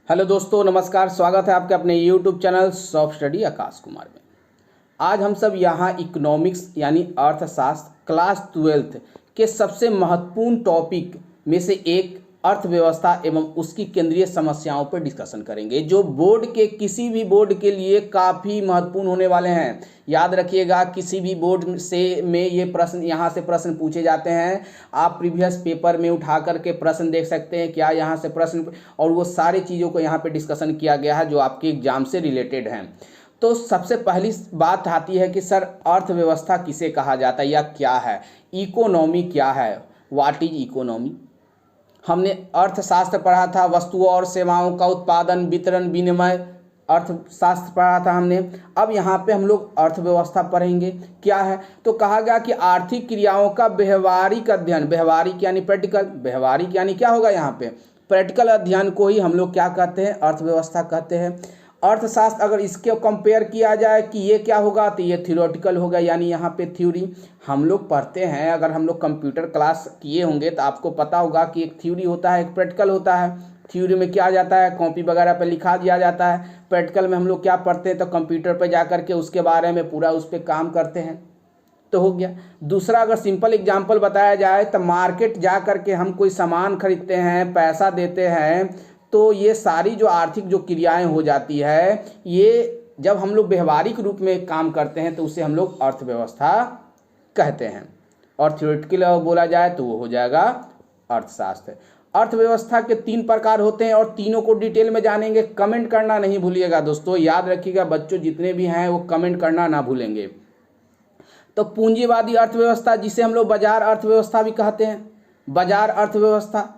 Hello दोस्तों, नमस्कार। स्वागत है आपके अपने YouTube channel soft study Akash Kumar में। आज हम सब यहाँ इकोनॉमिक्स यानी अर्थशास्त्र क्लास 12th के सबसे महत्वपूर्ण टॉपिक में से एक अर्थव्यवस्था एवं उसकी केंद्रीय समस्याओं पर डिस्कशन करेंगे, जो बोर्ड के किसी भी बोर्ड के लिए काफ़ी महत्वपूर्ण होने वाले हैं। याद रखिएगा, किसी भी बोर्ड से में ये प्रश्न यहाँ से प्रश्न पूछे जाते हैं। आप प्रीवियस पेपर में उठा करके प्रश्न देख सकते हैं क्या यहाँ से प्रश्न, और वो सारी चीज़ों को यहाँ पे डिस्कशन किया गया है जो आपके एग्जाम से रिलेटेड हैं। तो सबसे पहली बात आती है कि सर अर्थव्यवस्था किसे कहा जाता है या क्या है, इकोनॉमी क्या है, व्हाट इज इकोनॉमी। हमने अर्थशास्त्र पढ़ा था, वस्तुओं और सेवाओं का उत्पादन, वितरण, विनिमय, अर्थशास्त्र पढ़ा था हमने। अब यहाँ पे हम लोग अर्थव्यवस्था पढ़ेंगे। क्या है, तो कहा गया कि आर्थिक क्रियाओं का व्यवहारिक अध्ययन, व्यवहारिक यानी प्रैक्टिकल, व्यवहारिक यानी क्या होगा यहाँ पे प्रैक्टिकल अध्ययन को ही हम लोग क्या कहते हैं, अर्थव्यवस्था कहते हैं। अर्थशास्त्र अगर इसके कंपेयर किया जाए कि ये क्या होगा, तो ये थियोरेटिकल होगा, यानी यहाँ पे थ्योरी हम लोग पढ़ते हैं। अगर हम लोग कंप्यूटर क्लास किए होंगे तो आपको पता होगा कि एक थ्योरी होता है, एक प्रैक्टिकल होता है। थ्योरी में क्या जाता है, कॉपी वगैरह पे लिखा दिया जाता है। प्रैक्टिकल में हम लोग क्या पढ़ते हैं, तो कंप्यूटर पे जा करके उसके बारे में पूरा उस पर काम करते हैं। तो हो गया। दूसरा, अगर सिंपल एग्जाम्पल बताया जाए तो मार्केट जा करके हम कोई सामान खरीदते हैं, पैसा देते हैं, तो ये सारी जो आर्थिक जो क्रियाएं हो जाती है, ये जब हम लोग व्यवहारिक रूप में काम करते हैं तो उसे हम लोग अर्थव्यवस्था कहते हैं। और थ्योरेटिकल बोला जाए तो वो हो जाएगा अर्थशास्त्र। अर्थव्यवस्था के 3 प्रकार होते हैं और तीनों को डिटेल में जानेंगे। कमेंट करना नहीं भूलिएगा दोस्तों, याद रखिएगा बच्चों जितने भी हैं वो कमेंट करना ना भूलेंगे। तो पूंजीवादी अर्थव्यवस्था, जिसे हम लोग बाजार अर्थव्यवस्था भी कहते हैं, बाजार अर्थव्यवस्था।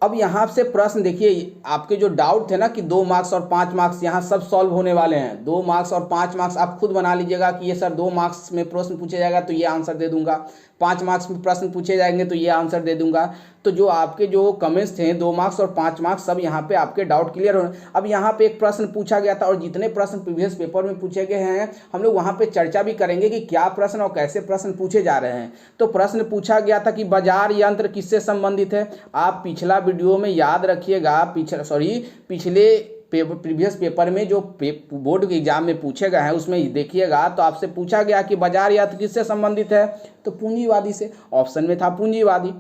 अब यहाँ से प्रश्न देखिए, आपके जो डाउट थे ना कि 2 मार्क्स और 5 मार्क्स, यहाँ सब सॉल्व होने वाले हैं। 2 मार्क्स और 5 मार्क्स आप खुद बना लीजिएगा कि ये सर 2 मार्क्स में प्रश्न पूछे जाएगा तो ये आंसर दे दूंगा, 5 मार्क्स में प्रश्न पूछे जाएंगे तो ये आंसर दे दूंगा। तो जो आपके जो कमेंट्स थे 2 मार्क्स और 5 मार्क्स, सब यहाँ पे आपके डाउट क्लियर हो। अब यहाँ पे एक प्रश्न पूछा गया था और जितने प्रश्न प्रीवियस पेपर में पूछे गए हैं हम लोग वहाँ पे चर्चा भी करेंगे कि क्या प्रश्न और कैसे प्रश्न पूछे जा रहे हैं। तो प्रश्न पूछा गया था कि बाजार यंत्र किससे संबंधित है। आप पिछला वीडियो में याद रखिएगा, पिछले प्रीवियस पेपर में जो बोर्ड के एग्जाम में पूछे गए हैं उसमें देखिएगा तो आपसे पूछा गया कि बाजार यंत्र किससे संबंधित है, तो पूंजीवादी से। ऑप्शन में था पूंजीवादी।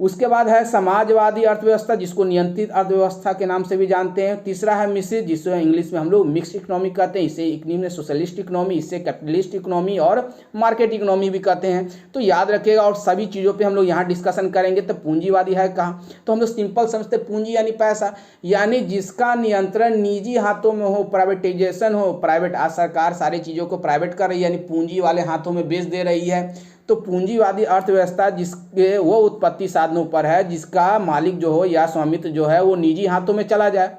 उसके बाद है समाजवादी अर्थव्यवस्था, जिसको नियंत्रित अर्थव्यवस्था के नाम से भी जानते हैं। तीसरा है मिश्रित, जिसको इंग्लिश में हम लोग मिक्स इकोनॉमी कहते हैं। इसे इकोनॉमी में सोशलिस्ट इकोनॉमी, इससे कैपिटलिस्ट इकोनॉमी और मार्केट इकोनॉमी भी कहते हैं। तो याद रखिएगा, और सभी चीज़ों पे हम लोग यहाँ डिस्कशन करेंगे। तो पूंजीवादी है कहाँ, तो हम लोग सिंपल समझते, पूंजी यानी पैसा, यानी जिसका नियंत्रण निजी हाथों में हो, प्राइवेटाइजेशन हो, प्राइवेट सरकार सारी चीज़ों को प्राइवेट कर रही है, यानी पूंजी वाले हाथों में बेच दे रही है। तो पूंजीवादी अर्थव्यवस्था जिसके वो उत्पत्ति साधनों पर है, जिसका मालिक जो हो या स्वामित्व जो है वो निजी हाथों में चला जाए,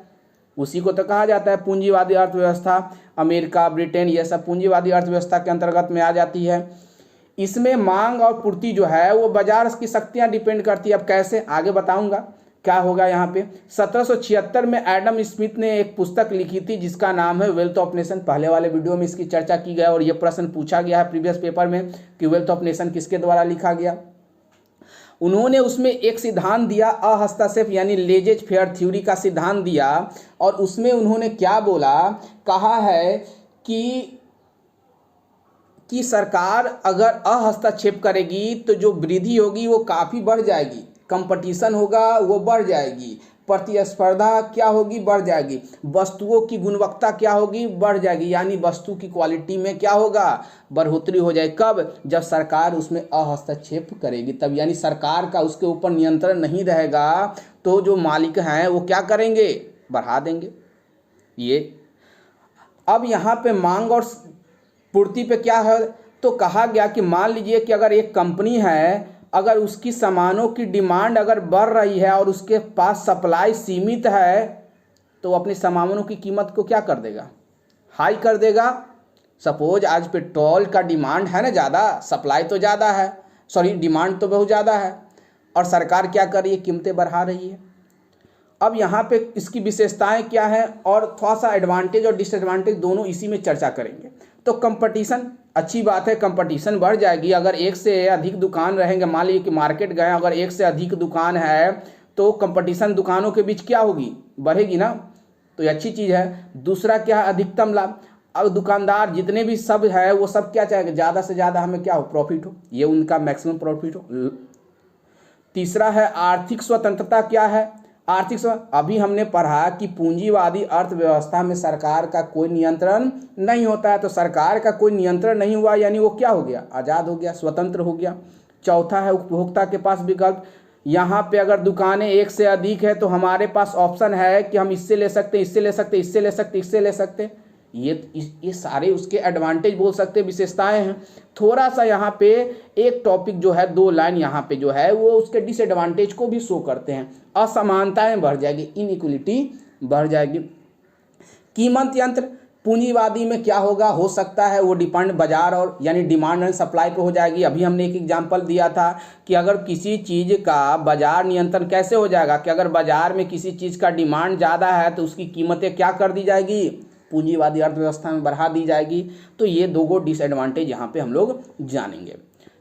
उसी को तो कहा जाता है पूंजीवादी अर्थव्यवस्था। अमेरिका, ब्रिटेन, ये सब पूंजीवादी अर्थव्यवस्था के अंतर्गत में आ जाती है। इसमें मांग और पूर्ति जो है वो बाजार की शक्तियाँ डिपेंड करती है। अब कैसे, आगे बताऊंगा क्या होगा। यहाँ पे 1776 में एडम स्मिथ ने एक पुस्तक लिखी थी जिसका नाम है वेल्थ ऑफ नेशन। पहले वाले वीडियो में इसकी चर्चा की गई और ये प्रश्न पूछा गया है प्रीवियस पेपर में कि वेल्थ ऑफ नेशन किसके द्वारा लिखा गया। उन्होंने उसमें एक सिद्धांत दिया, अहस्तक्षेप यानी लेजेज फेयर थ्योरी का सिद्धांत दिया। और उसमें उन्होंने क्या बोला, कहा है कि सरकार अगर अहस्तक्षेप करेगी तो जो वृद्धि होगी वो काफ़ी बढ़ जाएगी, कंपटीशन होगा वो बढ़ जाएगी, प्रतिस्पर्धा क्या होगी, बढ़ जाएगी, वस्तुओं की गुणवत्ता क्या होगी, बढ़ जाएगी, यानी वस्तु की क्वालिटी में क्या होगा, बढ़ोतरी हो जाए। कब, जब सरकार उसमें अहस्तक्षेप करेगी तब, यानी सरकार का उसके ऊपर नियंत्रण नहीं रहेगा तो जो मालिक हैं वो क्या करेंगे, बढ़ा देंगे ये। अब यहाँ पे मांग और पूर्ति पे क्या है, तो कहा गया कि मान लीजिए कि अगर एक कंपनी है, अगर उसकी सामानों की डिमांड अगर बढ़ रही है और उसके पास सप्लाई सीमित है, तो वो अपनी सामानों की कीमत को क्या कर देगा, हाई कर देगा। सपोज आज पेट्रोल का डिमांड है ना ज़्यादा, सप्लाई तो ज़्यादा है, डिमांड तो बहुत ज़्यादा है, और सरकार क्या कर रही है, कीमतें बढ़ा रही है। अब यहाँ पे इसकी विशेषताएं क्या हैं और थोड़ा सा एडवांटेज और डिसएडवांटेज दोनों इसी में चर्चा करेंगे। तो कंपटीशन, अच्छी बात है, कंपटीशन बढ़ जाएगी। अगर एक से अधिक दुकान रहेंगे, मान लीजिए कि मार्केट गए, अगर एक से अधिक दुकान है तो कंपटीशन दुकानों के बीच क्या होगी, बढ़ेगी ना। तो ये अच्छी चीज़ है। दूसरा क्या है, अधिकतम लाभ। अब दुकानदार जितने भी सब है वो सब क्या चाहेंगे, ज़्यादा से ज़्यादा हमें क्या हो, प्रॉफिट हो, ये उनका मैक्सिमम प्रॉफिट हो। तीसरा है आर्थिक स्वतंत्रता। क्या है आर्थिक अभी हमने पढ़ा कि पूंजीवादी अर्थव्यवस्था में सरकार का कोई नियंत्रण नहीं होता है, तो सरकार का कोई नियंत्रण नहीं हुआ यानी वो क्या हो गया, आज़ाद हो गया, स्वतंत्र हो गया। चौथा है उपभोक्ता के पास विकल्प। यहाँ पे अगर दुकानें एक से अधिक है तो हमारे पास ऑप्शन है कि हम इससे ले सकते हैं, इससे ले सकते हैं, इससे ले सकते हैं, इससे ले सकते हैं। ये सारे उसके एडवांटेज बोल सकते हैं, विशेषताएं हैं। थोड़ा सा यहाँ पे एक टॉपिक जो है, 2 लाइन यहाँ पे जो है वो उसके डिसएडवांटेज को भी शो करते हैं। असमानताएं बढ़ जाएगी, इनइक्वलिटी बढ़ जाएगी। कीमत यंत्र, पूंजीवादी में क्या होगा, हो सकता है वो डिपेंड बाजार और यानी डिमांड एंड सप्लाई पे हो जाएगी। अभी हमने एक एग्जांपल दिया था कि अगर किसी चीज़ का बाजार नियंत्रण कैसे हो जाएगा, कि अगर बाजार में किसी चीज़ का डिमांड ज़्यादा है तो उसकी कीमतें क्या कर दी जाएगी, पूंजीवादी अर्थव्यवस्था में बढ़ा दी जाएगी। तो ये 2 डिसएडवांटेज यहाँ पे हम लोग जानेंगे।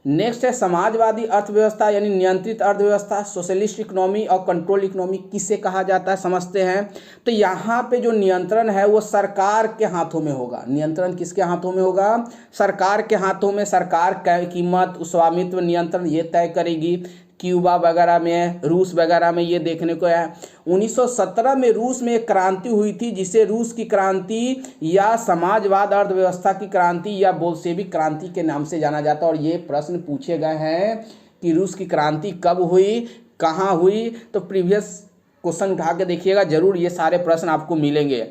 नेक्स्ट है समाजवादी अर्थव्यवस्था यानी नियंत्रित अर्थव्यवस्था। सोशलिस्ट इकोनॉमी और कंट्रोल इकोनॉमी किसे कहा जाता है समझते हैं। तो यहाँ पे जो नियंत्रण है वो सरकार के हाथों में होगा। नियंत्रण किसके हाथों में होगा, सरकार के हाथों में। सरकार कीमत, स्वामित्व नियंत्रण ये तय करेगी। क्यूबा वगैरह में, रूस वगैरह में ये देखने को है। 1917 में रूस में एक क्रांति हुई थी जिसे रूस की क्रांति या समाजवाद अर्थव्यवस्था की क्रांति या बोल्शेविक क्रांति के नाम से जाना जाता है। और ये प्रश्न पूछे गए हैं कि रूस की क्रांति कब हुई, कहाँ हुई, तो प्रीवियस क्वेश्चन उठा के देखिएगा, जरूर ये सारे प्रश्न आपको मिलेंगे।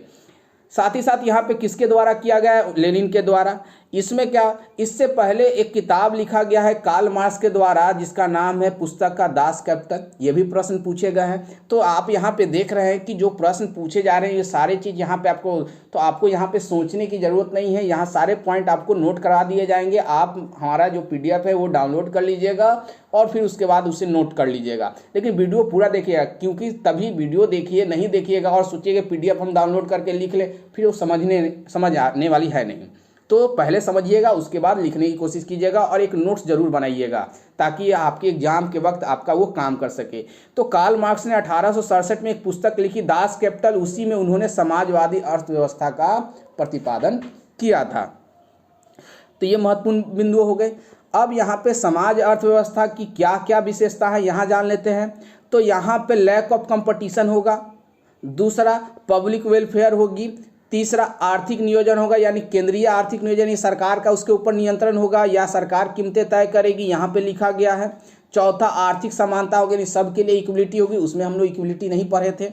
साथ ही साथ यहाँ पे किसके द्वारा किया गया है, लेनिन के द्वारा। इसमें क्या, इससे पहले एक किताब लिखा गया है कार्ल मार्क्स के द्वारा जिसका नाम है पुस्तक का दास कैपिटल। ये भी प्रश्न पूछे गए हैं। तो आप यहाँ पे देख रहे हैं कि जो प्रश्न पूछे जा रहे हैं ये सारे चीज़ यहाँ पे आपको यहाँ पे सोचने की ज़रूरत नहीं है। यहाँ सारे पॉइंट आपको नोट करा दिए जाएंगे। आप हमारा जो PDF है वो डाउनलोड कर लीजिएगा और फिर उसके बाद उसे नोट कर लीजिएगा। लेकिन वीडियो पूरा देखिएगा, क्योंकि तभी वीडियो देखिए, नहीं देखिएगा और सोचिएगा PDF हम डाउनलोड करके लिख ले, फिर वो समझ आने वाली है नहीं। तो पहले समझिएगा, उसके बाद लिखने की कोशिश कीजिएगा और एक नोट्स जरूर बनाइएगा ताकि आपके एग्जाम के वक्त आपका वो काम कर सके। तो कार्ल मार्क्स ने 1867 में एक पुस्तक लिखी दास कैपिटल, उसी में उन्होंने समाजवादी अर्थव्यवस्था का प्रतिपादन किया था। तो ये महत्वपूर्ण बिंदु हो गए। अब यहाँ पे समाज अर्थव्यवस्था की क्या क्या विशेषता है यहाँ जान लेते हैं। तो यहाँ पे लैक ऑफ कंपटीशन होगा, दूसरा पब्लिक वेलफेयर होगी, तीसरा आर्थिक नियोजन होगा यानी केंद्रीय आर्थिक नियोजन, ये सरकार का उसके ऊपर नियंत्रण होगा या सरकार कीमतें तय करेगी, यहाँ पे लिखा गया है। चौथा आर्थिक समानता होगी यानी सबके लिए इक्वलिटी होगी, उसमें हम लोग इक्वलिटी नहीं पढ़े थे,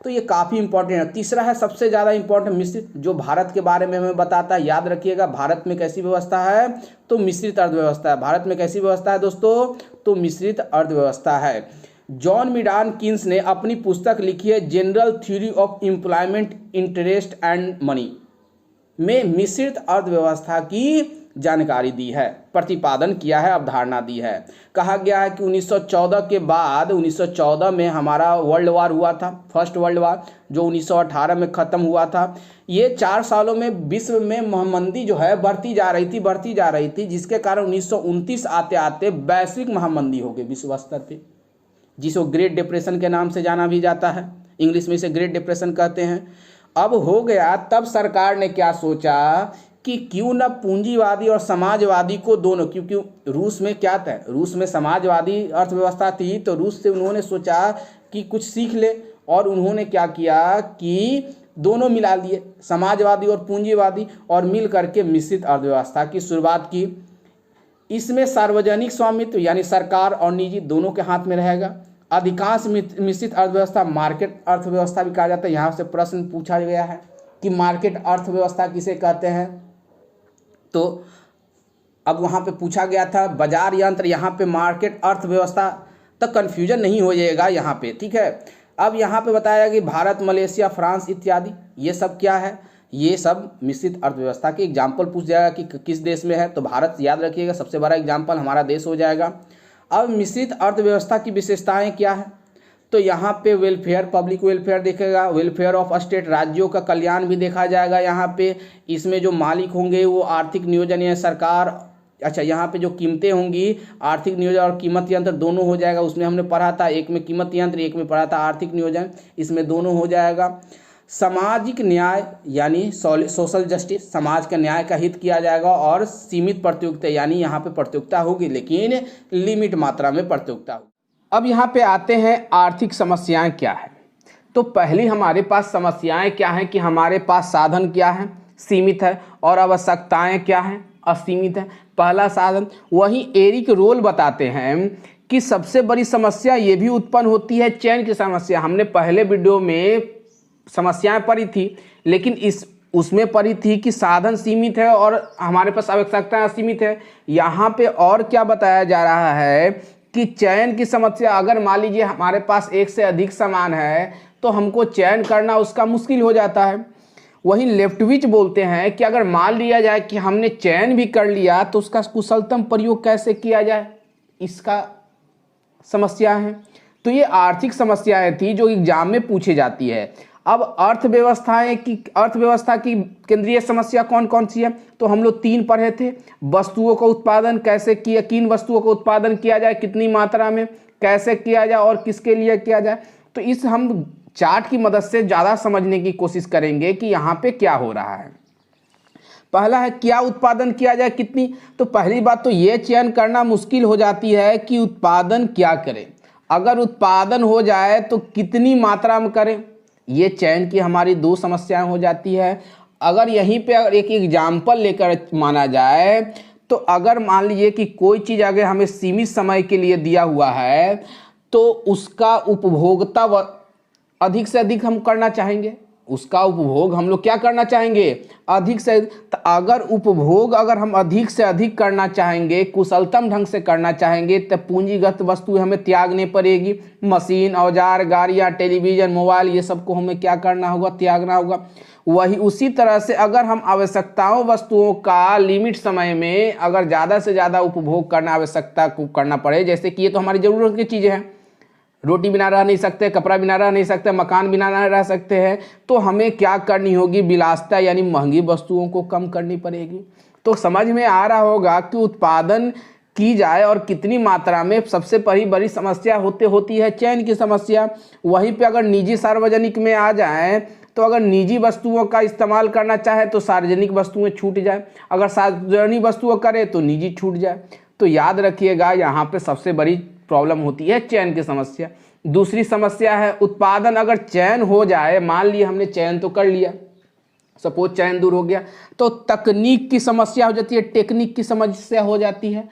तो ये काफ़ी इंपॉर्टेंट है। तीसरा है सबसे ज़्यादा इंपॉर्टेंट मिश्रित, जो भारत के बारे में हमें बताता है। याद रखिएगा भारत में कैसी व्यवस्था है, तो मिश्रित अर्थव्यवस्था है। भारत में कैसी व्यवस्था है दोस्तों, तो मिश्रित अर्थव्यवस्था है। जॉन मिडान किन्स ने अपनी पुस्तक लिखी है general theory of employment, interest and money में मिश्रित अर्थव्यवस्था की जानकारी दी है, प्रतिपादन किया है, अवधारणा दी है। कहा गया है कि 1914 के बाद 1914 में हमारा वर्ल्ड वार हुआ था, फर्स्ट वर्ल्ड वार, जो 1918 में ख़त्म हुआ था। ये 4 सालों में विश्व में महामंदी जो है बढ़ती जा रही थी, जिसके कारण 1929 आते आते वैश्विक महामंदी हो गई विश्व स्तर पर, जिसको ग्रेट डिप्रेशन के नाम से जाना भी जाता है, इंग्लिश में इसे ग्रेट डिप्रेशन कहते हैं। अब हो गया, तब सरकार ने क्या सोचा कि क्यों न पूंजीवादी और समाजवादी को दोनों, क्योंकि रूस में क्या था, रूस में समाजवादी अर्थव्यवस्था थी, तो रूस से उन्होंने सोचा कि कुछ सीख ले, और उन्होंने क्या किया कि दोनों मिला लिए, समाजवादी और पूंजीवादी, और मिल करके मिश्रित अर्थव्यवस्था की शुरुआत की। इसमें सार्वजनिक स्वामित्व यानी सरकार और निजी दोनों के हाथ में रहेगा। अधिकांश मिश्रित अर्थव्यवस्था मार्केट अर्थव्यवस्था भी कहा जाता है। यहाँ से प्रश्न पूछा गया है कि मार्केट अर्थव्यवस्था किसे कहते हैं, तो अब वहाँ पे पूछा गया था बाजार यंत्र, यहाँ पे मार्केट अर्थव्यवस्था, तक कन्फ्यूजन नहीं हो जाएगा यहाँ पे, ठीक है। अब यहाँ पे बताया कि भारत, मलेशिया, फ्रांस इत्यादि, ये सब क्या है, ये सब मिश्रित अर्थव्यवस्था के एग्जाम्पल पूछ जाएगा कि किस देश में है, तो भारत याद रखिएगा, सबसे बड़ा एग्जाम्पल हमारा देश हो जाएगा। अब मिश्रित अर्थव्यवस्था की विशेषताएं क्या है, तो यहाँ पे वेलफेयर, पब्लिक वेलफेयर देखेगा, वेलफेयर ऑफ स्टेट, राज्यों का कल्याण भी देखा जाएगा यहाँ पे। इसमें जो मालिक होंगे वो आर्थिक नियोजन या सरकार, अच्छा यहाँ पे जो कीमतें होंगी, आर्थिक नियोजन और कीमत यंत्र दोनों हो जाएगा। उसमें हमने पढ़ा था, एक में कीमत यंत्र, एक में पढ़ा था आर्थिक नियोजन, इसमें दोनों हो जाएगा। सामाजिक न्याय यानी सोशल जस्टिस, समाज का न्याय का हित किया जाएगा। और सीमित प्रतियोगिता यानी यहाँ पे प्रतियोगिता होगी लेकिन लिमिट मात्रा में प्रतियोगिता होगी। अब यहाँ पे आते हैं आर्थिक समस्याएं क्या है। तो पहली हमारे पास समस्याएं क्या हैं कि हमारे पास साधन क्या है, सीमित है, और आवश्यकताएं क्या हैं, असीमित है। पहला साधन, वहीं एरिक रोल बताते हैं कि सबसे बड़ी समस्या ये भी उत्पन्न होती है चयन की समस्या। हमने पहले वीडियो में समस्याएं पढ़ी थी लेकिन उसमें पढ़ी थी कि साधन सीमित है और हमारे पास आवश्यकताएं असीमित है। यहाँ पे और क्या बताया जा रहा है कि चयन की समस्या, अगर मान लीजिए हमारे पास एक से अधिक सामान है तो हमको चयन करना उसका मुश्किल हो जाता है। वहीं लेफ्टविच बोलते हैं कि अगर मान लिया जाए कि हमने चयन भी कर लिया तो उसका कुशलतम प्रयोग कैसे किया जाए, इसका समस्या है। तो ये आर्थिक समस्याएं थी जो एग्जाम में पूछी जाती है। अब अर्थव्यवस्था की केंद्रीय समस्या कौन कौन सी है, तो हम लोग 3 पढ़े थे। वस्तुओं का उत्पादन कैसे किया, किन वस्तुओं का उत्पादन किया जाए, कितनी मात्रा में, कैसे किया जाए और किसके लिए किया जाए। तो इस हम चार्ट की मदद से ज़्यादा समझने की कोशिश करेंगे कि यहाँ पे क्या हो रहा है। पहला है क्या उत्पादन किया जाए, कितनी। तो पहली बात तो ये चयन करना मुश्किल हो जाती है कि उत्पादन क्या करें। अगर उत्पादन हो जाए तो कितनी मात्रा में करें, ये चयन की हमारी 2 समस्याएं हो जाती है। अगर यहीं पे अगर एक एग्जाम्पल लेकर माना जाए तो अगर मान लीजिए कि कोई चीज़ अगर हमें सीमित समय के लिए दिया हुआ है तो उसका उपभोक्ता अधिक से अधिक हम करना चाहेंगे, उसका उपभोग हम लोग क्या करना चाहेंगे, अधिक से। तो अगर उपभोग अगर हम अधिक से अधिक करना चाहेंगे, कुशलतम ढंग से करना चाहेंगे तो पूंजीगत वस्तु हमें त्यागने पड़ेगी। मशीन, औजार, गाड़ियाँ, टेलीविज़न, मोबाइल, ये सबको हमें क्या करना होगा, त्यागना होगा। वही उसी तरह से अगर हम आवश्यकताओं वस्तुओं का लिमिट समय में अगर ज़्यादा से ज़्यादा उपभोग करना, आवश्यकता को करना पड़े, जैसे कि ये तो हमारी ज़रूरत की चीज़ें हैं, रोटी बिना रह नहीं सकते, कपड़ा बिना रह नहीं सकते, मकान बिना नहीं रह सकते हैं, तो हमें क्या करनी होगी, विलासिता यानी महंगी वस्तुओं को कम करनी पड़ेगी। तो समझ में आ रहा होगा कि उत्पादन की जाए और कितनी मात्रा में, सबसे बड़ी समस्या होती है चयन की समस्या। वहीं पे अगर निजी सार्वजनिक में आ जाए तो अगर निजी वस्तुओं का इस्तेमाल करना चाहे तो सार्वजनिक वस्तुएं छूट जाए, अगर सार्वजनिक वस्तुएं करे तो निजी छूट जाए। तो याद रखिएगा यहाँ पे सबसे बड़ी प्रॉब्लम होती है चयन की समस्या। दूसरी समस्या है उत्पादन अगर चयन हो जाए, मान लिए हमने चयन तो कर लिया, सपोज चयन दूर हो गया, तो तकनीक की समस्या हो जाती है, टेक्निक की समस्या हो जाती है।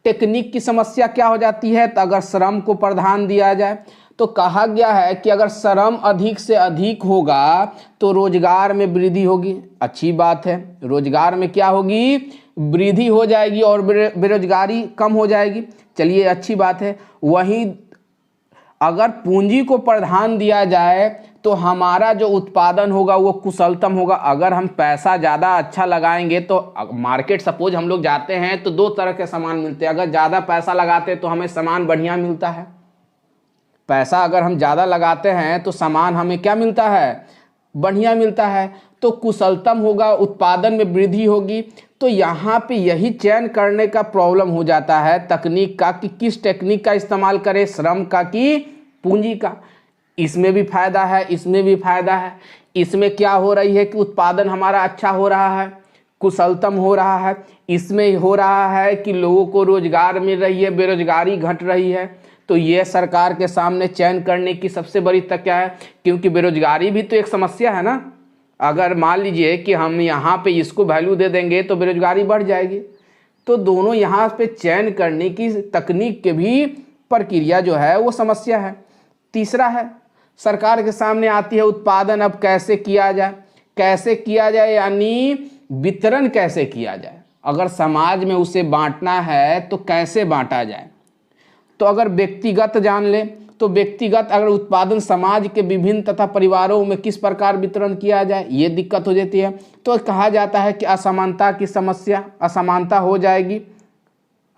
टेक्निक की समस्या क्या हो जाती है, तो अगर श्रम को प्राधान्य दिया जाए तो कहा गया है कि अगर श्रम अधिक से अधिक होगा तो रोजगार में वृद्धि होगी। अच्छी बात है, रोजगार में क्या होगी, वृद्धि हो जाएगी और बेरोजगारी कम हो जाएगी। चलिए अच्छी बात है। वहीं अगर पूंजी को प्राधान्य दिया जाए तो हमारा जो उत्पादन होगा वो कुशलतम होगा। अगर हम पैसा ज़्यादा अच्छा लगाएंगे तो मार्केट सपोज हम लोग जाते हैं तो 2 तरह के सामान मिलते हैं। अगर ज़्यादा पैसा लगाते हैं तो हमें सामान बढ़िया मिलता है, पैसा अगर हम ज़्यादा लगाते हैं तो सामान हमें क्या मिलता है, बढ़िया मिलता है, तो कुशलतम होगा, उत्पादन में वृद्धि होगी। तो यहाँ पे यही चयन करने का प्रॉब्लम हो जाता है तकनीक का, कि किस टेक्निक का इस्तेमाल करें, श्रम का कि पूंजी का। इसमें भी फायदा है, इसमें भी फायदा है। इसमें क्या हो रही है कि उत्पादन हमारा अच्छा हो रहा है, कुशलतम हो रहा है। इसमें हो रहा है कि लोगों को रोजगार मिल रही है, बेरोजगारी घट रही है। तो ये सरकार के सामने चयन करने की सबसे बड़ी तक क्या है, क्योंकि बेरोजगारी भी तो एक समस्या है ना। अगर मान लीजिए कि हम यहाँ पे इसको वैल्यू दे देंगे तो बेरोजगारी बढ़ जाएगी। तो दोनों यहाँ पे चयन करने की तकनीक के भी प्रक्रिया जो है वो समस्या है। तीसरा है सरकार के सामने आती है उत्पादन अब कैसे किया जाए, कैसे किया जाए यानी वितरण कैसे किया जाए। अगर समाज में उसे बांटना है तो कैसे बांटा जाए। तो अगर व्यक्तिगत जान ले तो व्यक्तिगत अगर उत्पादन समाज के विभिन्न तथा परिवारों में किस प्रकार वितरण किया जाए, ये दिक्कत हो जाती है। तो कहा जाता है कि असमानता की समस्या, असमानता हो जाएगी।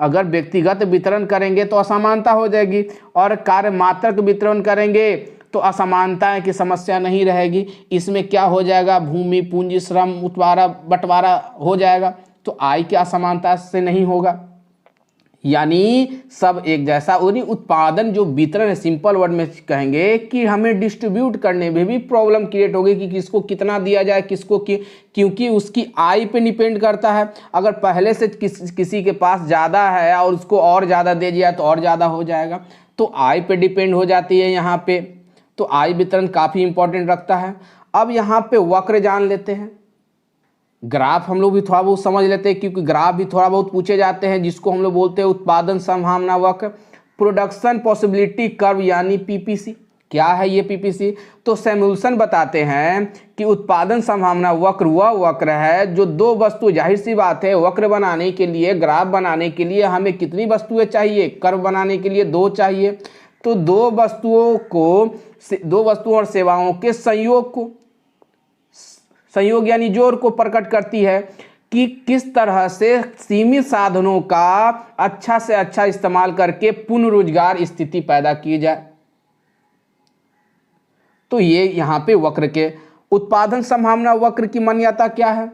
अगर व्यक्तिगत वितरण करेंगे तो असमानता हो जाएगी और कार्य मात्रक वितरण करेंगे तो असमानताएं की समस्या नहीं रहेगी। इसमें क्या हो जाएगा, भूमि, पूंजी, श्रम बंटवारा हो जाएगा, तो आय की असमानता से नहीं होगा। यानी सब एक जैसा। और उत्पादन जो वितरण है, सिंपल वर्ड में कहेंगे कि हमें डिस्ट्रीब्यूट करने में भी प्रॉब्लम क्रिएट होगी कि किसको कितना दिया जाए, किसको क्योंकि उसकी आय पे डिपेंड करता है। अगर पहले से किसी के पास ज़्यादा है और उसको और ज़्यादा दे दिया तो और ज़्यादा हो जाएगा, तो आय पे डिपेंड हो जाती है यहाँ पे। तो आय वितरण काफ़ी इंपॉर्टेंट रखता है। अब यहाँ पे वक्र जान लेते हैं, ग्राफ हम लोग भी थोड़ा बहुत समझ लेते हैं, क्योंकि ग्राफ भी थोड़ा बहुत पूछे जाते हैं, जिसको हम लोग बोलते हैं उत्पादन संभावना वक्र, प्रोडक्शन पॉसिबिलिटी कर्व यानी पीपीसी। क्या है ये पीपीसी? तो सैमुअल्सन बताते हैं कि उत्पादन संभावना वक्र वह वक्र है जो दो वस्तु, जाहिर सी बात है वक्र बनाने के लिए, ग्राफ बनाने के लिए हमें कितनी वस्तुएं चाहिए? कर्व बनाने के लिए दो चाहिए। तो दो वस्तुओं और सेवाओं के संयोग यानी जोड़ को प्रकट करती है कि किस तरह से सीमित साधनों का अच्छा से अच्छा इस्तेमाल करके पूर्ण रोजगार स्थिति पैदा की जाए। तो ये यहाँ पे वक्र के उत्पादन संभावना वक्र की मान्यता क्या है?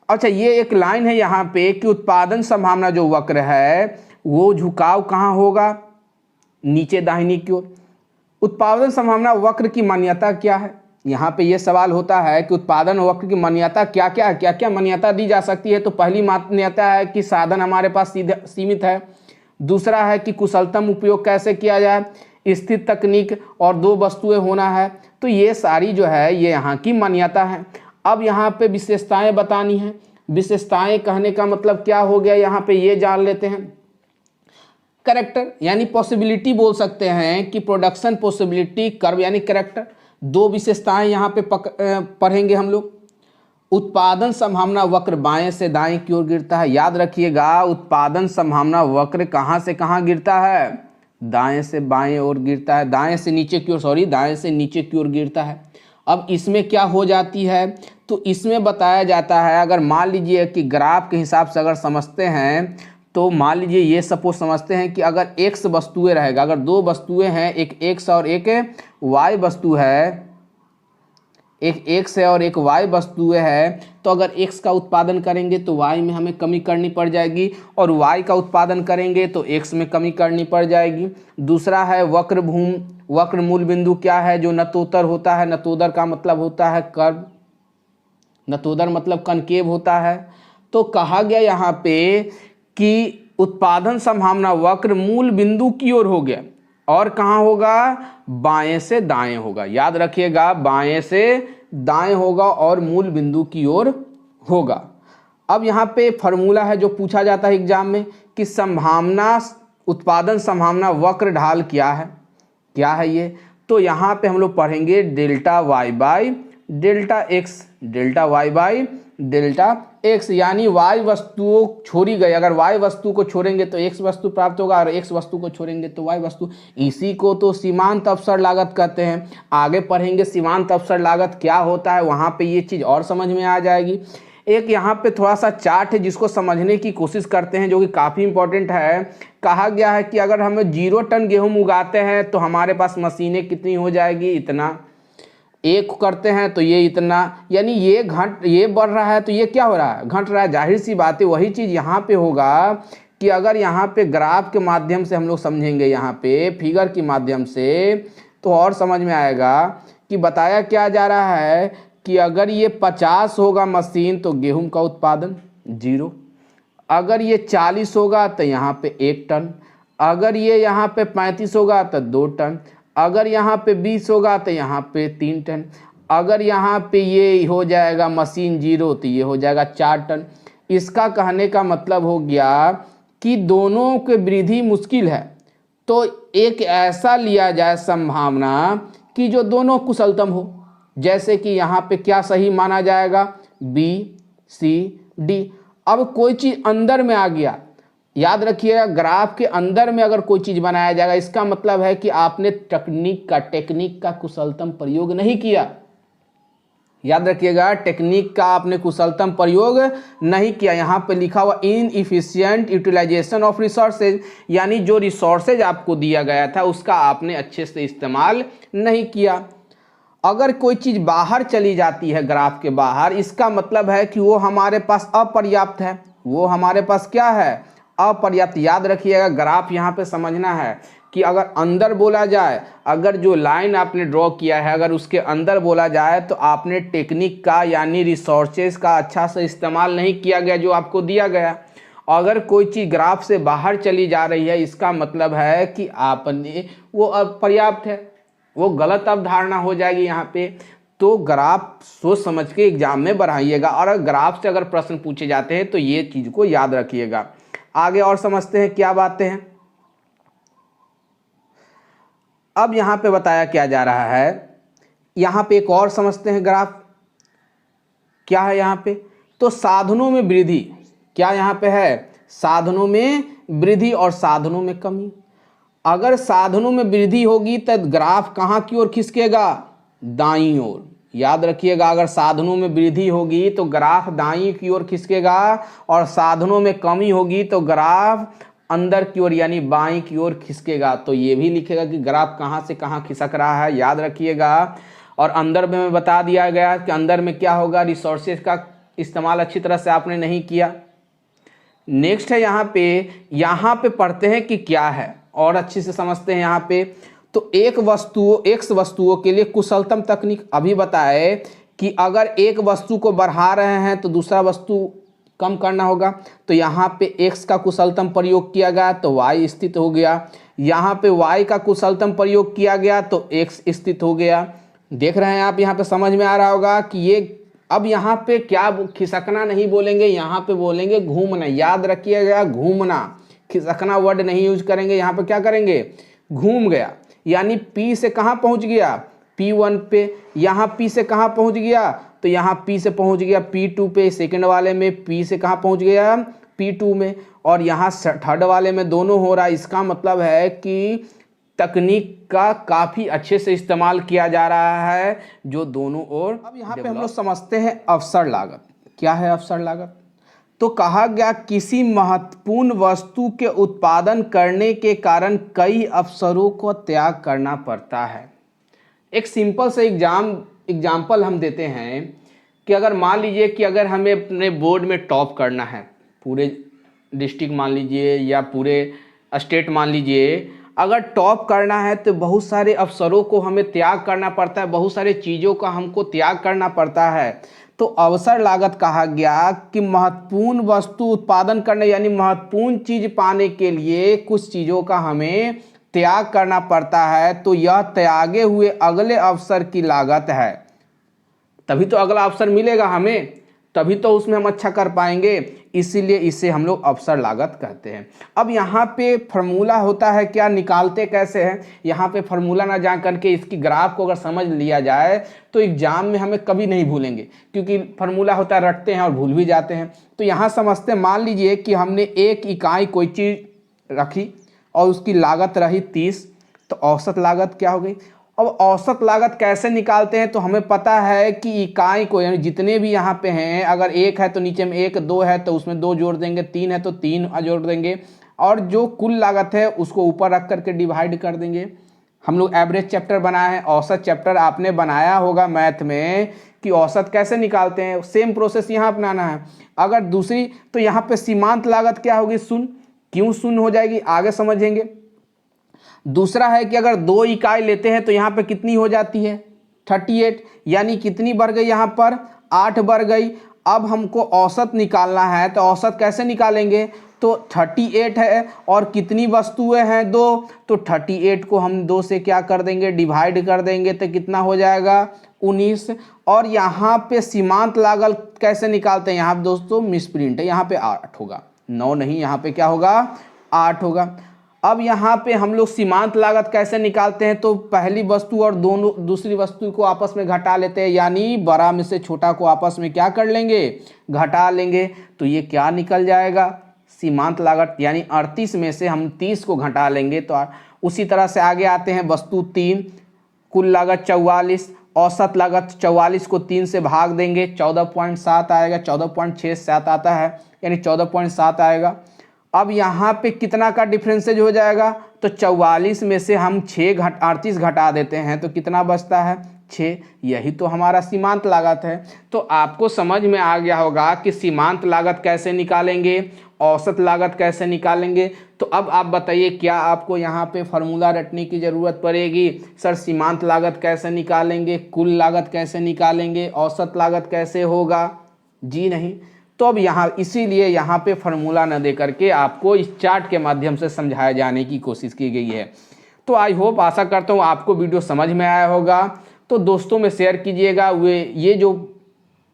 अच्छा, ये एक लाइन है यहाँ पे कि उत्पादन संभावना जो वक्र है वो झुकाव कहाँ होगा? नीचे दाहिनी की ओर। उत्पादन संभावना वक्र की मान्यता क्या है? यहाँ पे ये सवाल होता है कि उत्पादन वक्र की मान्यता क्या क्या मान्यता दी जा सकती है। तो पहली मान्यता है कि साधन हमारे पास सीमित है। दूसरा है कि कुशलतम उपयोग कैसे किया जाए, स्थिर तकनीक, और दो वस्तुएं होना है। तो ये सारी जो है ये यहाँ की मान्यता है। अब यहाँ पे विशेषताएं बतानी है। विशेषताएं कहने का मतलब क्या हो गया, यहाँ पे ये जान लेते हैं। कैरेक्टर यानी पॉसिबिलिटी बोल सकते हैं कि प्रोडक्शन पॉसिबिलिटी कर्व यानी कैरेक्टर। दो विशेषताएं यहाँ पे पढ़ेंगे हम लोग। उत्पादन संभावना वक्र बाएं से दाएं की ओर गिरता है। याद रखिएगा, उत्पादन संभावना वक्र कहाँ से कहाँ गिरता है? दाएं से बाएं ओर गिरता है, दाएं से नीचे की ओर गिरता है। अब इसमें क्या हो जाती है? तो इसमें बताया जाता है, अगर मान लीजिए कि ग्राफ के हिसाब से अगर समझते हैं, तो मान लीजिए ये सपोज समझते हैं कि अगर x वस्तुएं रहेगा, अगर दो वस्तुएं हैं, एक x और एक y वस्तु है, एक x है और एक y वस्तुएं है, तो अगर x का उत्पादन करेंगे तो y में हमें कमी करनी पड़ जाएगी, और y का उत्पादन करेंगे तो x में कमी करनी पड़ जाएगी। दूसरा है वक्र मूल बिंदु क्या है? जो नतोदर होता है। नतोदर का मतलब होता है कर्व, नतोदर मतलब कनकेव होता है। तो कहा गया यहाँ पे कि उत्पादन संभावना वक्र मूल बिंदु की ओर हो गया, और कहाँ होगा? बाएं से दाएं होगा। याद रखिएगा, बाएं से दाएं होगा और मूल बिंदु की ओर होगा। अब यहाँ पे फॉर्मूला है जो पूछा जाता है एग्जाम में कि उत्पादन संभावना वक्र ढाल क्या है? क्या है ये? तो यहाँ पे हम लोग पढ़ेंगे delta Y by delta X, delta Y by delta X, यानी y वस्तुओं छोड़ी गई। अगर y वस्तु को छोड़ेंगे तो x वस्तु प्राप्त होगा, और x वस्तु को छोड़ेंगे तो y वस्तु। इसी को तो सीमांत अवसर लागत कहते हैं। आगे पढ़ेंगे सीमांत अवसर लागत क्या होता है, वहाँ पे ये चीज़ और समझ में आ जाएगी। एक यहाँ पे थोड़ा सा चार्ट है जिसको समझने की कोशिश करते हैं, जो कि काफ़ी इंपॉर्टेंट है। कहा गया है कि अगर हमें 0 टन गेहूँ उगाते हैं तो हमारे पास मशीनें कितनी हो जाएगी? इतना। एक करते हैं तो ये इतना, यानी ये बढ़ रहा है तो ये क्या हो रहा है? घट रहा है। जाहिर सी बात है वही चीज़ यहाँ पे होगा कि अगर यहाँ पे ग्राफ के माध्यम से हम लोग समझेंगे, यहाँ पे फिगर के माध्यम से, तो और समझ में आएगा कि बताया क्या जा रहा है कि अगर ये 50 होगा मशीन तो गेहूं का उत्पादन 0, अगर ये 40 होगा तो यहाँ पे 1 टन, अगर ये यहाँ पे 35 होगा तो 2 टन, अगर यहाँ पे 20 होगा तो यहाँ पे 3 टन, अगर यहाँ पे ये हो जाएगा मशीन 0 तो ये हो जाएगा 4 टन। इसका कहने का मतलब हो गया कि दोनों के वृद्धि मुश्किल है, तो एक ऐसा लिया जाए संभावना कि जो दोनों कुशलतम हो। जैसे कि यहाँ पे क्या सही माना जाएगा? B, C, D। अब कोई चीज़ अंदर में आ गया, याद रखिएगा ग्राफ के अंदर में अगर कोई चीज़ बनाया जाएगा, इसका मतलब है कि आपने टेक्निक का कुशलतम प्रयोग नहीं किया। याद रखिएगा, टेक्निक का आपने कुशलतम प्रयोग नहीं किया। यहाँ पे लिखा हुआ इनएफिशिएंट यूटिलाइजेशन ऑफ रिसोर्सेज, यानी जो रिसोर्सेज आपको दिया गया था उसका आपने अच्छे से इस्तेमाल नहीं किया। अगर कोई चीज़ बाहर चली जाती है ग्राफ के बाहर, इसका मतलब है कि वो हमारे पास अपर्याप्त है। वो हमारे पास क्या है? अपर्याप्त। याद रखिएगा, ग्राफ यहाँ पे समझना है कि अगर अंदर बोला जाए, अगर जो लाइन आपने ड्रॉ किया है अगर उसके अंदर बोला जाए तो आपने टेक्निक का यानी रिसोर्सेज का अच्छा से इस्तेमाल नहीं किया गया जो आपको दिया गया। अगर कोई चीज़ ग्राफ से बाहर चली जा रही है इसका मतलब है कि आपने वो अपर्याप्त है, वो गलत अवधारणा हो जाएगी यहाँ पे। तो ग्राफ सोच समझ के एग्जाम में बढ़ाइएगा, और ग्राफ से अगर प्रश्न पूछे जाते हैं तो ये चीज़ को याद रखिएगा। आगे और समझते हैं क्या बातें हैं। अब यहाँ पे बताया क्या जा रहा है, यहाँ पे एक और समझते हैं ग्राफ क्या है यहाँ पे। तो साधनों में वृद्धि, क्या यहाँ पे है, साधनों में वृद्धि और साधनों में कमी। अगर साधनों में वृद्धि होगी तो ग्राफ कहाँ की ओर खिसकेगा, दाईं ओर। याद रखिएगा, अगर साधनों में वृद्धि होगी तो ग्राफ दाईं की ओर खिसकेगा, और साधनों में कमी होगी तो ग्राफ अंदर की ओर यानी बाईं की ओर खिसकेगा। तो ये भी लिखेगा कि ग्राफ कहाँ से कहाँ खिसक रहा है, याद रखिएगा। और अंदर में मैं बता दिया गया कि अंदर में क्या होगा, रिसोर्सेज का इस्तेमाल अच्छी तरह से आपने नहीं किया। नेक्स्ट है यहाँ पे पढ़ते हैं कि क्या है और अच्छे से समझते हैं यहाँ पे। तो एक वस्तुओं के लिए कुशलतम तकनीक अभी बताए कि अगर एक वस्तु को बढ़ा रहे हैं तो दूसरा वस्तु कम करना होगा। तो यहाँ पे x का कुशलतम प्रयोग किया गया तो y स्थित हो गया, यहाँ पे y का कुशलतम प्रयोग किया गया तो x स्थित हो गया। देख रहे हैं आप, यहाँ पे समझ में आ रहा होगा कि ये अब यहाँ पे क्या खिसकना नहीं बोलेंगे, यहाँ पे बोलेंगे घूमना। याद रखिएगा, घूमना, खिसकना वर्ड नहीं यूज करेंगे। यहाँ पे क्या करेंगे, घूम गया, यानी P से कहाँ पहुँच गया, P1 पे। यहाँ P से कहाँ पहुँच गया, तो यहाँ P से पहुँच गया P2 पे। सेकंड वाले में P से कहाँ पहुँच गया, P2 में। और यहाँ थर्ड वाले में दोनों हो रहा है। इसका मतलब है कि तकनीक का काफ़ी अच्छे से इस्तेमाल किया जा रहा है जो दोनों ओर। अब यहाँ पे हम लोग समझते हैं अवसर लागत। क्या है अवसर लागत, तो कहा गया किसी महत्वपूर्ण वस्तु के उत्पादन करने के कारण कई अवसरों को त्याग करना पड़ता है। एक सिंपल से एग्जाम्पल हम देते हैं कि अगर मान लीजिए कि अगर हमें अपने बोर्ड में टॉप करना है, पूरे डिस्ट्रिक्ट मान लीजिए या पूरे स्टेट मान लीजिए, अगर टॉप करना है तो बहुत सारे अवसरों को हमें त्याग करना पड़ता है, बहुत सारे चीज़ों का हमको त्याग करना पड़ता है। तो अवसर लागत कहा गया कि महत्वपूर्ण वस्तु उत्पादन करने यानी महत्वपूर्ण चीज़ पाने के लिए कुछ चीज़ों का हमें त्याग करना पड़ता है। तो यह त्यागे हुए अगले अवसर की लागत है, तभी तो अगला अवसर मिलेगा हमें, तभी तो उसमें हम अच्छा कर पाएंगे। इसीलिए इसे हम लोग अवसर लागत कहते हैं। अब यहाँ पे फार्मूला होता है, क्या निकालते कैसे हैं, यहाँ पे फार्मूला ना जा करके इसकी ग्राफ को अगर समझ लिया जाए तो एग्जाम में हमें कभी नहीं भूलेंगे, क्योंकि फार्मूला होता है रटते हैं और भूल भी जाते हैं। तो यहाँ समझते हैं, मान लीजिए कि हमने एक इकाई कोई चीज़ रखी और उसकी लागत रही 30, तो औसत लागत क्या हो गई। अब औसत लागत कैसे निकालते हैं, तो हमें पता है कि इकाई को यानी जितने भी यहाँ पे हैं, अगर एक है तो नीचे में एक, दो है तो उसमें दो जोड़ देंगे, तीन है तो तीन जोड़ देंगे, और जो कुल लागत है उसको ऊपर रख करके डिवाइड कर देंगे। हम लोग एवरेज चैप्टर बनाए हैं, औसत चैप्टर आपने बनाया होगा मैथ में कि औसत कैसे निकालते हैं, सेम प्रोसेस यहाँ अपनाना है। अगर दूसरी, तो यहाँ पे सीमांत लागत क्या होगी, शून्य। क्यों शून्य हो जाएगी, आगे समझेंगे। दूसरा है कि अगर 2 इकाई लेते हैं तो यहाँ पे कितनी हो जाती है, 38, यानी कितनी बढ़ गई, यहाँ पर 8 बढ़ गई। अब हमको औसत निकालना है, तो औसत कैसे निकालेंगे, तो 38 है और कितनी वस्तुएं हैं, 2, तो 38 को हम 2 से क्या कर देंगे, डिवाइड कर देंगे, तो कितना हो जाएगा, 19। और यहाँ पे सीमांत लागत कैसे निकालते हैं, यहाँ पे दोस्तों मिसप्रिंट है, यहाँ पे 8 होगा, 9 नहीं, यहाँ पे क्या होगा, 8 होगा। अब यहाँ पे हम लोग सीमांत लागत कैसे निकालते हैं, तो पहली वस्तु और दूसरी वस्तु को आपस में घटा लेते हैं, यानी बड़ा में से छोटा को आपस में क्या कर लेंगे, घटा लेंगे। तो ये क्या निकल जाएगा, सीमांत लागत, यानी 38 में से हम 30 को घटा लेंगे। तो उसी तरह से आगे आते हैं, वस्तु 3, कुल लागत 44, औसत लागत 44 को 3 से भाग देंगे, 14.7 आएगा, 14.67 आता है, यानी 14.7 आएगा। अब यहाँ पे कितना का डिफरेंसेज हो जाएगा, तो 44 में से हम 38 घटा देते हैं तो कितना बचता है, 6। यही तो हमारा सीमांत लागत है। तो आपको समझ में आ गया होगा कि सीमांत लागत कैसे निकालेंगे, औसत लागत कैसे निकालेंगे। तो अब आप बताइए, क्या आपको यहाँ पे फार्मूला रटने की ज़रूरत पड़ेगी? सर सीमांत लागत कैसे निकालेंगे, कुल लागत कैसे निकालेंगे, औसत लागत कैसे होगा? जी नहीं। तो अब यहाँ इसीलिए यहाँ पे फार्मूला न दे करके आपको इस चार्ट के माध्यम से समझाया जाने की कोशिश की गई है। तो आई होप, आशा करता हूँ आपको वीडियो समझ में आया होगा। तो दोस्तों में शेयर कीजिएगा। ये जो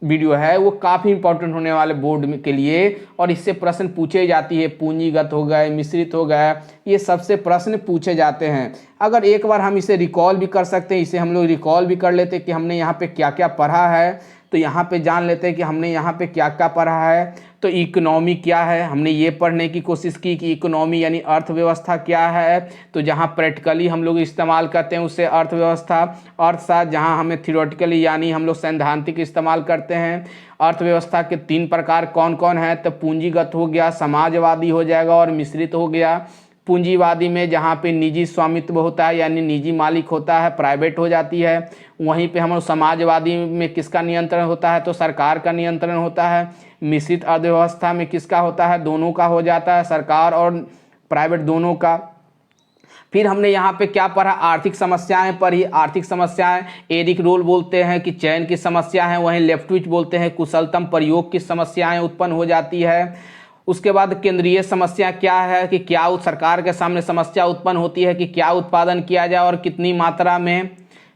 वीडियो है वो काफ़ी इंपॉर्टेंट होने वाले बोर्ड के लिए, और इससे प्रश्न पूछे जाती है। पूंजीगत हो गए, मिश्रित हो गए, ये सबसे प्रश्न पूछे जाते हैं। अगर एक बार हम इसे रिकॉल भी कर सकते हैं, इसे हम लोग रिकॉल भी कर लेते कि हमने यहाँ पे क्या क्या पढ़ा है, तो यहाँ पे जान लेते हैं कि हमने यहाँ पे क्या क्या पढ़ा है। तो इकोनॉमी क्या है, हमने ये पढ़ने की कोशिश की कि इकोनॉमी यानी अर्थव्यवस्था क्या है। तो जहाँ प्रैक्टिकली हम लोग इस्तेमाल करते हैं उससे अर्थव्यवस्था। अर्थशास्त्र जहाँ हमें थियोरेटिकली यानी हम लोग सैद्धांतिक इस्तेमाल करते हैं। अर्थव्यवस्था के 3 प्रकार कौन कौन है? तो पूंजीगत हो गया, समाजवादी हो जाएगा, और मिश्रित हो गया। पूंजीवादी में जहाँ पे निजी स्वामित्व होता है यानी निजी मालिक होता है, प्राइवेट हो जाती है। वहीं पे हम समाजवादी में किसका नियंत्रण होता है? तो सरकार का नियंत्रण होता है। मिश्रित अर्थव्यवस्था में किसका होता है? दोनों का हो जाता है, सरकार और प्राइवेट दोनों का। फिर हमने यहाँ पे क्या पढ़ा? आर्थिक समस्याएं पढ़ी। आर्थिक समस्याएं एरिक रोल बोलते हैं कि चयन की समस्या है, वहीं लेफ्टविच बोलते हैं कुशलतम प्रयोग की समस्याएं उत्पन्न हो जाती है। उसके बाद केंद्रीय समस्या क्या है कि क्या सरकार के सामने समस्या उत्पन्न होती है कि क्या उत्पादन किया जाए और कितनी मात्रा में,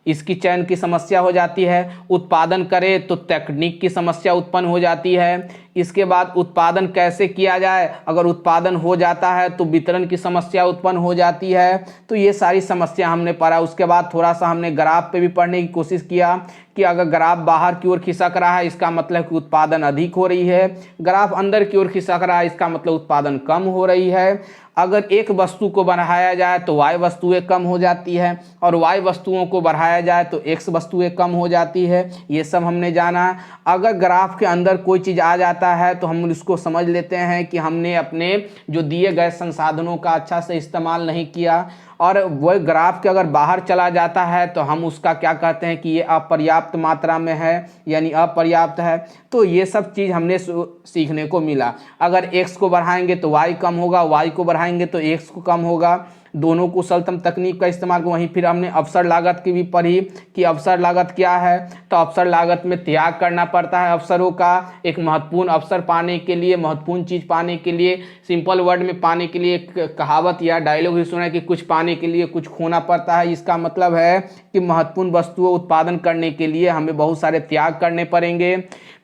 इसकी चयन की समस्या हो जाती है। उत्पादन करे तो तकनीक की समस्या उत्पन्न हो जाती है। इसके बाद उत्पादन कैसे किया जाए, अगर उत्पादन हो जाता है तो वितरण की समस्या उत्पन्न हो जाती है। तो ये सारी समस्या हमने पढ़ा। उसके बाद थोड़ा सा हमने ग्राफ पे भी पढ़ने की कोशिश किया कि अगर ग्राफ बाहर की ओर खिसक रहा है इसका मतलब कि उत्पादन अधिक हो रही है, ग्राफ अंदर की ओर खिसक रहा है इसका मतलब उत्पादन कम हो रही है। अगर एक वस्तु को बढ़ाया जाए तो y वस्तुएं कम हो जाती है, और y वस्तुओं को बढ़ाया जाए तो x वस्तुएं कम हो जाती है। ये सब हमने जाना। अगर ग्राफ के अंदर कोई चीज़ आ जाता है तो हम इसको समझ लेते हैं कि हमने अपने जो दिए गए संसाधनों का अच्छा से इस्तेमाल नहीं किया, और वह ग्राफ के अगर बाहर चला जाता है तो हम उसका क्या कहते हैं कि ये अपर्याप्त मात्रा में है यानी अपर्याप्त है। तो ये सब चीज़ हमने सीखने को मिला। अगर x को बढ़ाएंगे तो y कम होगा, y को बढ़ाएंगे तो x को कम होगा। दोनों कुशलतम तकनीक का इस्तेमाल। वहीं फिर हमने अवसर लागत की भी पढ़ी कि अवसर लागत क्या है। तो अवसर लागत में त्याग करना पड़ता है अवसरों का। एक महत्वपूर्ण अवसर पाने के लिए, महत्वपूर्ण चीज़ पाने के लिए, सिंपल वर्ड में पाने के लिए एक कहावत या डायलॉग ही सुना है कि कुछ पाने के लिए कुछ खोना पड़ता है। इसका मतलब है कि महत्वपूर्ण वस्तुओं उत्पादन करने के लिए हमें बहुत सारे त्याग करने पड़ेंगे।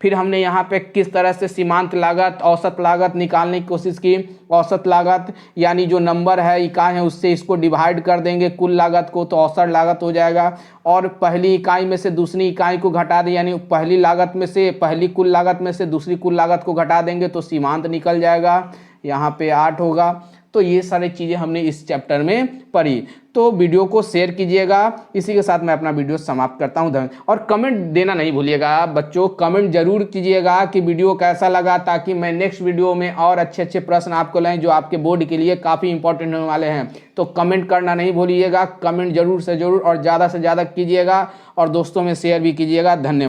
फिर हमने यहाँ पे किस तरह से सीमांत लागत, औसत लागत निकालने की कोशिश की। औसत लागत यानी जो नंबर है, इकाई है, उससे इसको डिवाइड कर देंगे कुल लागत को तो औसत लागत हो जाएगा। और पहली इकाई में से दूसरी इकाई को घटा दें, यानी पहली लागत में से, पहली कुल लागत में से दूसरी कुल लागत को घटा देंगे तो सीमांत निकल जाएगा। यहाँ पे 8 होगा। तो ये सारी चीज़ें हमने इस चैप्टर में पढ़ी। तो वीडियो को शेयर कीजिएगा। इसी के साथ मैं अपना वीडियो समाप्त करता हूँ। धन्यवाद। और कमेंट देना नहीं भूलिएगा बच्चों, कमेंट जरूर कीजिएगा कि वीडियो कैसा लगा, ताकि मैं नेक्स्ट वीडियो में और अच्छे अच्छे प्रश्न आपको लाएं जो आपके बोर्ड के लिए काफ़ी इंपॉर्टेंट होने वाले हैं। तो कमेंट करना नहीं भूलिएगा, कमेंट जरूर से जरूर और ज़्यादा से ज़्यादा कीजिएगा, और दोस्तों में शेयर भी कीजिएगा। धन्यवाद।